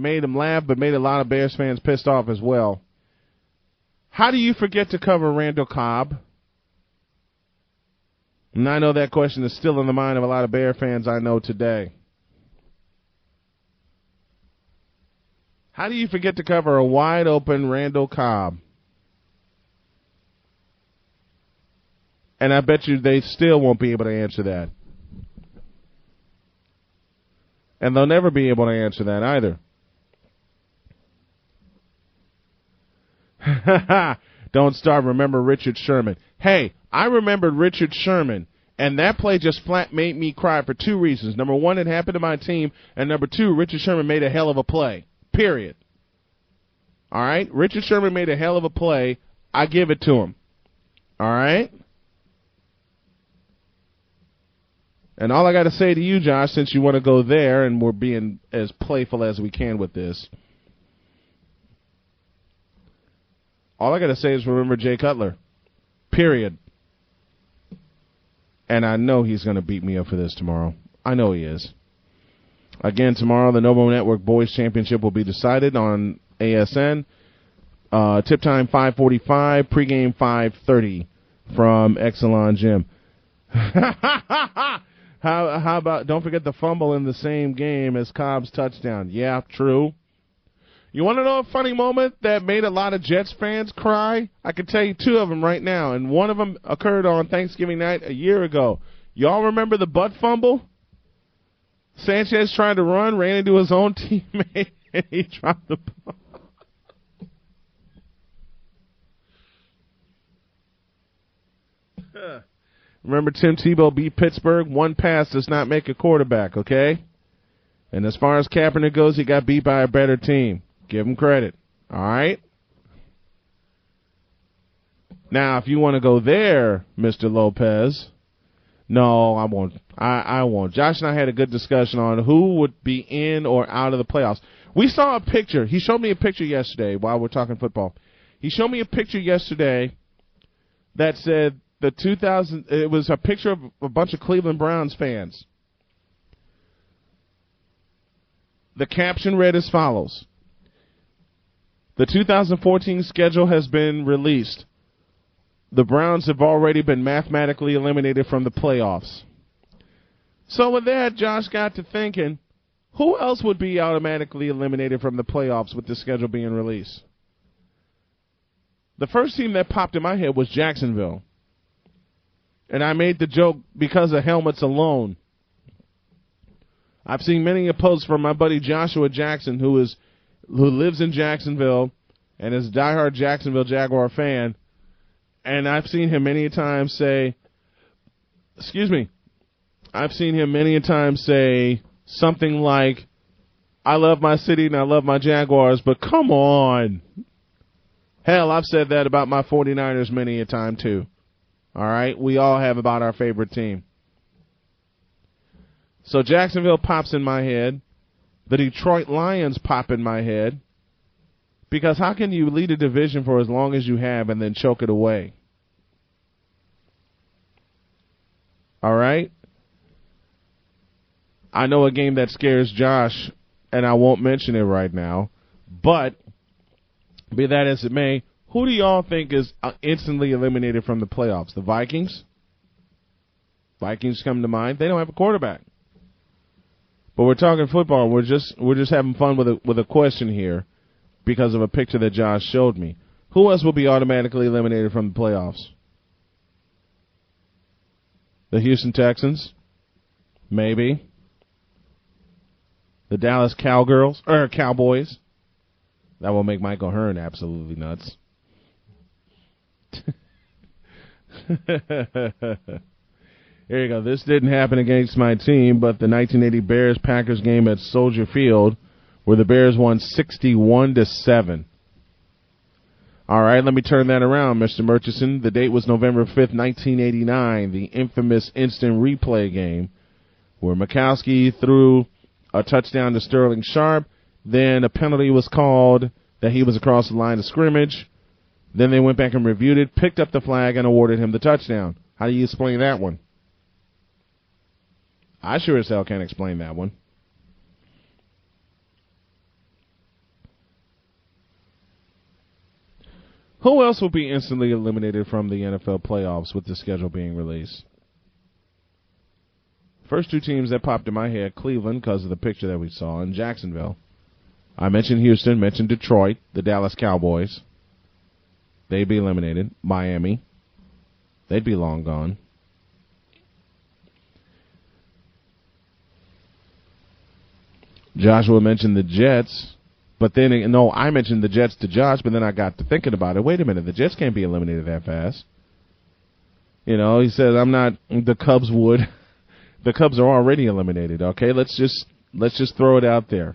made him laugh, but made a lot of Bears fans pissed off as well. How do you forget to cover Randall Cobb? And I know that question is still in the mind of a lot of Bear fans I know today. How do you forget to cover a wide-open Randall Cobb? And I bet you they still won't be able to answer that. And they'll never be able to answer that either. Don't start. Remember Richard Sherman. Hey, I remembered Richard Sherman, and that play just flat made me cry for two reasons. Number one, it happened to my team, and number two, Richard Sherman made a hell of a play. Period. All right? Richard Sherman made a hell of a play. I give it to him. All right? And all I got to say to you, Josh, since you want to go there, and we're being as playful as we can with this, all I got to say is remember Jay Cutler. Period. And I know he's going to beat me up for this tomorrow. I know he is. Again, tomorrow the Novo Network Boys Championship will be decided on ASN. Tip time 5:45, pregame 5:30 from Exelon Gym. How about, don't forget the fumble in the same game as Cobb's touchdown. Yeah, true. You want to know a funny moment that made a lot of Jets fans cry? I can tell you two of them right now, and one of them occurred on Thanksgiving night a year ago. Y'all remember the butt fumble? Sanchez tried to run, ran into his own teammate, and he dropped the ball. Remember Tim Tebow beat Pittsburgh? One pass does not make a quarterback, okay? And as far as Kaepernick goes, he got beat by a better team. Give him credit, all right? Now, if you want to go there, Mr. Lopez, no, I won't. I won't. Josh and I had a good discussion on who would be in or out of the playoffs. We saw a picture. He showed me a picture yesterday while we're talking football. He showed me a picture yesterday that said it was a picture of a bunch of Cleveland Browns fans. The caption read as follows: the 2014 schedule has been released. The Browns have already been mathematically eliminated from the playoffs. So with that, Josh got to thinking, who else would be automatically eliminated from the playoffs with the schedule being released? The first team that popped in my head was Jacksonville. And I made the joke because of helmets alone. I've seen many a post from my buddy Joshua Jackson, who lives in Jacksonville and is a diehard Jacksonville Jaguar fan. And I've seen him many a time say, something like, I love my city and I love my Jaguars, but come on. Hell, I've said that about my 49ers many a time too. All right? We all have about our favorite team. So Jacksonville pops in my head. The Detroit Lions pop in my head. Because how can you lead a division for as long as you have and then choke it away? All right? I know a game that scares Josh, and I won't mention it right now. But, be that as it may, who do y'all think is instantly eliminated from the playoffs? The Vikings? Vikings come to mind. They don't have a quarterback. But we're talking football. We're just having fun with a question here because of a picture that Josh showed me. Who else will be automatically eliminated from the playoffs? The Houston Texans? Maybe. The Dallas Cowboys? That will make Michael Hearn absolutely nuts. Here you go. This didn't happen against my team, but the 1980 Bears-Packers game at Soldier Field, where the Bears won 61-7. All right, let me turn that around, Mr. Murchison. The date was November 5th, 1989, the infamous instant replay game, where Mikowski threw a touchdown to Sterling Sharp. Then a penalty was called that he was across the line of scrimmage. Then they went back and reviewed it, picked up the flag, and awarded him the touchdown. How do you explain that one? I sure as hell can't explain that one. Who else will be instantly eliminated from the NFL playoffs with the schedule being released? First two teams that popped in my head, Cleveland, because of the picture that we saw, and Jacksonville. I mentioned Houston, mentioned Detroit, the Dallas Cowboys. They'd be eliminated. Miami. They'd be long gone. Joshua mentioned the Jets, but then, no, I mentioned the Jets to Josh, but then I got to thinking about it. Wait a minute, the Jets can't be eliminated that fast. You know, he said, the Cubs would. The Cubs are already eliminated, okay? Let's just throw it out there.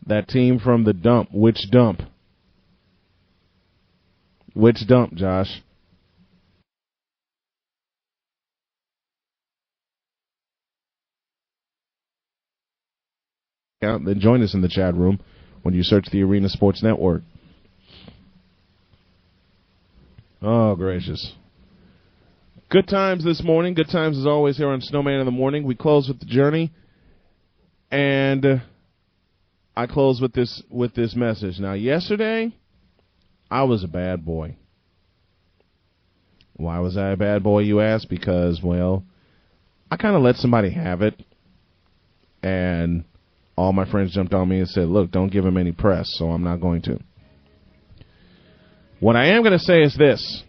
That team from the dump, which dump? Which dump, Josh? Then join us in the chat room when you search the Arena Sports Network. Oh, gracious. Good times this morning. Good times as always here on Snowman in the Morning. We close with the journey, and I close with this message. Now, yesterday, I was a bad boy. Why was I a bad boy, you ask? Because, well, I kind of let somebody have it, and all my friends jumped on me and said, look, don't give him any press, so I'm not going to. What I am going to say is this.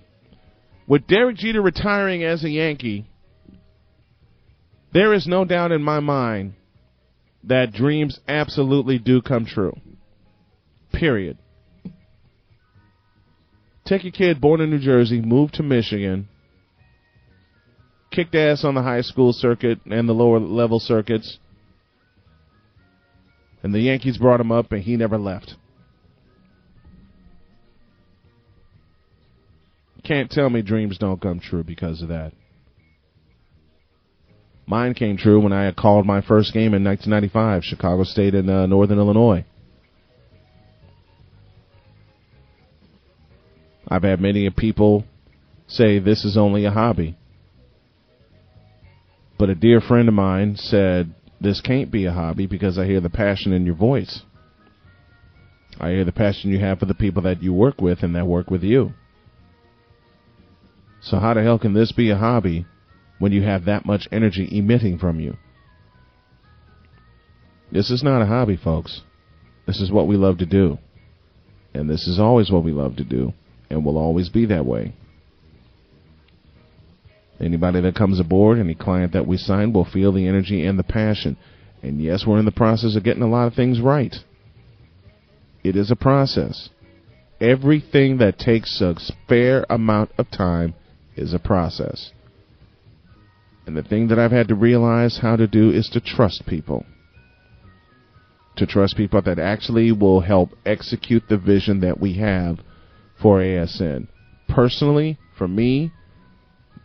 With Derek Jeter retiring as a Yankee, there is no doubt in my mind that dreams absolutely do come true. Period. Take a kid born in New Jersey, moved to Michigan, kicked ass on the high school circuit and the lower level circuits, and the Yankees brought him up and he never left. Can't tell me dreams don't come true because of that. Mine came true when I called my first game in 1995, Chicago State in Northern Illinois. I've had many people say this is only a hobby. But a dear friend of mine said, this can't be a hobby because I hear the passion in your voice. I hear the passion you have for the people that you work with and that work with you. So how the hell can this be a hobby when you have that much energy emitting from you? This is not a hobby, folks. This is what we love to do. And this is always what we love to do. And will always be that way. Anybody that comes aboard, any client that we sign, will feel the energy and the passion. And yes, we're in the process of getting a lot of things right. It is a process. Everything that takes a fair amount of time is a process. And the thing that I've had to realize how to do is to trust people. To trust people that actually will help execute the vision that we have for ASN. Personally, for me,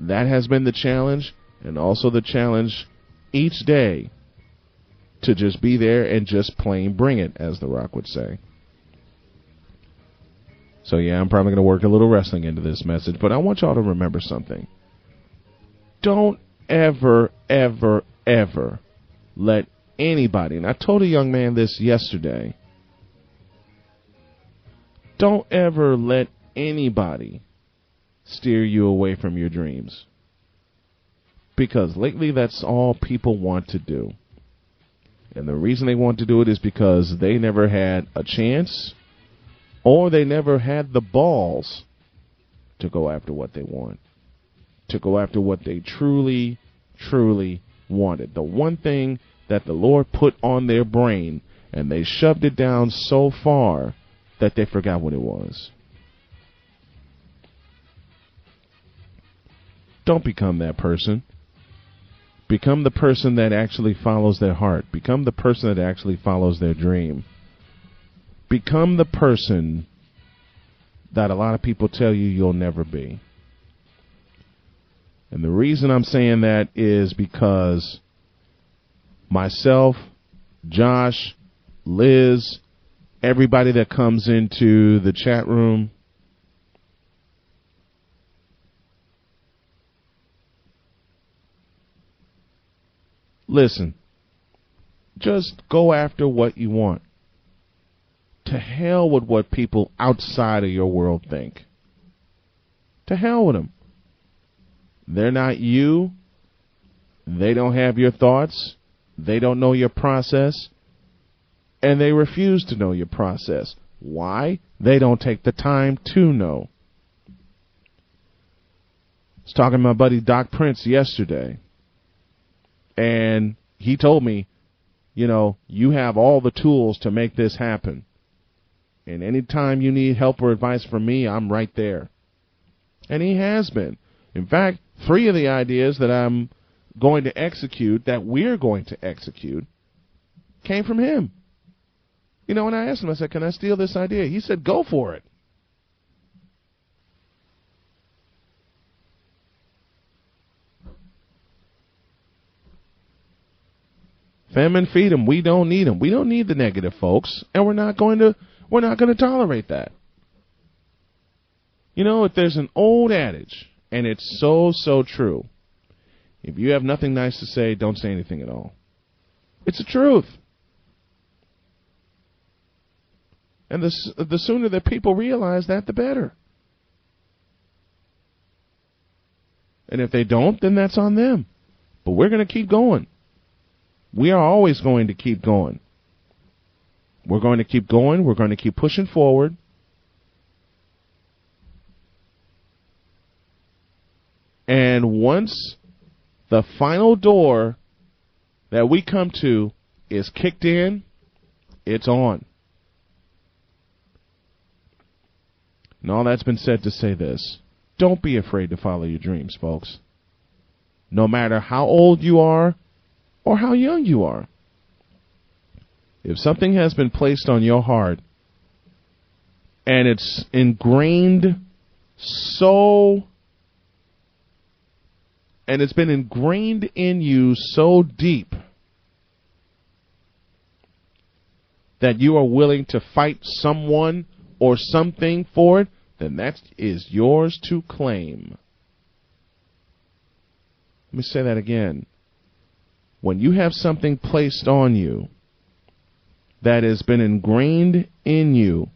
that has been the challenge, and also the challenge each day to just be there and just plain bring it, as The Rock would say. So yeah, I'm probably going to work a little wrestling into this message, but I want y'all to remember something. Don't ever, ever, ever let anybody, and I told a young man this yesterday, don't ever let anybody steer you away from your dreams. Because lately that's all people want to do. And the reason they want to do it is because they never had a chance, or they never had the balls to go after what they want. To go after what they truly, truly wanted. The one thing that the Lord put on their brain, and they shoved it down so far that they forgot what it was. Don't become that person. Become the person that actually follows their heart. Become the person that actually follows their dream. Become the person that a lot of people tell you you'll never be. And the reason I'm saying that is because myself, Josh, Liz, everybody that comes into the chat room, listen, just go after what you want. To hell with what people outside of your world think. To hell with them. They're not you. They don't have your thoughts. They don't know your process. And they refuse to know your process. Why? They don't take the time to know. was talking to my buddy Doc Prince yesterday, and he told me, you know, you have all the tools to make this happen. And anytime you need help or advice from me, I'm right there. And he has been. In fact, 3 of the ideas that I'm going to execute, that we're going to execute, came from him. You know, and I asked him, I said, can I steal this idea? He said, go for it. Fem and feed them. We don't need them. We don't need the negative folks, and we're not going to tolerate that. You know, if there's an old adage, and it's so true, if you have nothing nice to say, don't say anything at all. It's the truth. And the sooner that people realize that, the better. And if they don't, then that's on them. But we're going to keep going. We are always going to keep going. We're going to keep going. We're going to keep pushing forward. And once the final door that we come to is kicked in, it's on. And all that's been said to say this. Don't be afraid to follow your dreams, folks. No matter how old you are or how young you are. If something has been placed on your heart and it's ingrained and it's been ingrained in you so deep that you are willing to fight someone or something for it, then that is yours to claim. Let me say that again. When you have something placed on you that has been ingrained in you,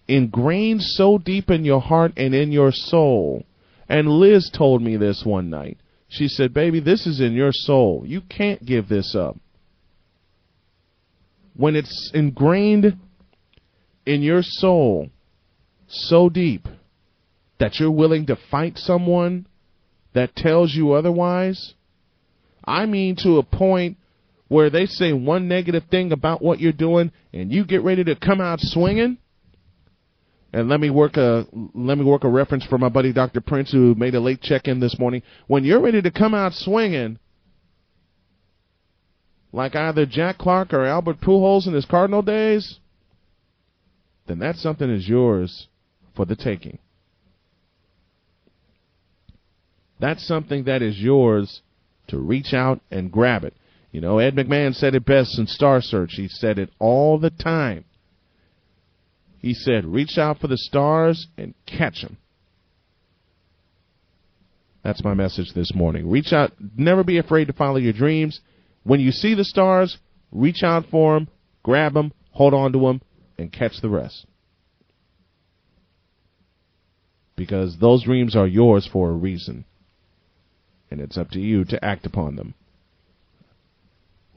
ingrained so deep in your heart and in your soul, and Liz told me this one night. She said, baby, this is in your soul. You can't give this up. When it's ingrained in your soul so deep that you're willing to fight someone that tells you otherwise, I mean to a point where they say one negative thing about what you're doing and you get ready to come out swinging. And let me work a reference for my buddy Dr. Prince, who made a late check-in this morning. When you're ready to come out swinging, like either Jack Clark or Albert Pujols in his Cardinal days, then that something is yours for the taking. That's something that is yours to reach out and grab it. You know, Ed McMahon said it best in Star Search. He said it all the time. He said, reach out for the stars and catch them. That's my message this morning. Reach out. Never be afraid to follow your dreams. When you see the stars, reach out for them, grab them, hold on to them, and catch the rest. Because those dreams are yours for a reason. And it's up to you to act upon them.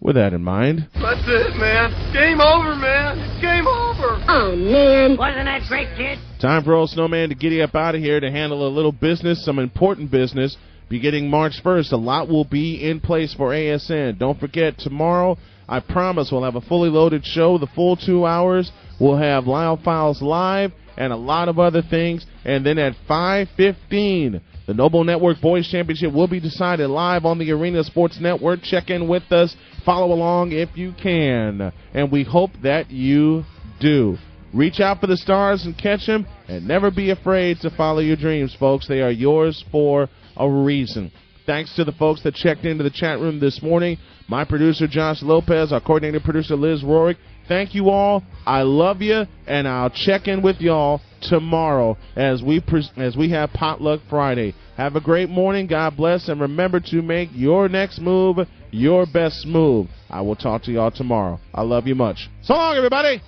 With that in mind, that's it, man. Game over, man. It's game over. Oh, man. Wasn't that great, kid? time for old Snowman to giddy up out of here to handle a little business, some important business. Beginning March 1st, a lot will be in place for ASN. Don't forget, tomorrow, I promise we'll have a fully loaded show, the full 2 hours. We'll have Live Files Live and a lot of other things. And then at 5:15, the Noble Network Boys Championship will be decided live on the Arena Sports Network. Check in with us. Follow along if you can. And we hope that you do. Reach out for the stars and catch them, and never be afraid to follow your dreams, folks. They are yours for a reason. Thanks to the folks that checked into the chat room this morning. My producer, Josh Lopez, our coordinating producer, Liz Rorick. Thank you all. I love you, and I'll check in with y'all tomorrow as we have Potluck Friday. Have a great morning. God bless, and remember to make your next move your best move. I will talk to y'all tomorrow. I love you much. So long, everybody.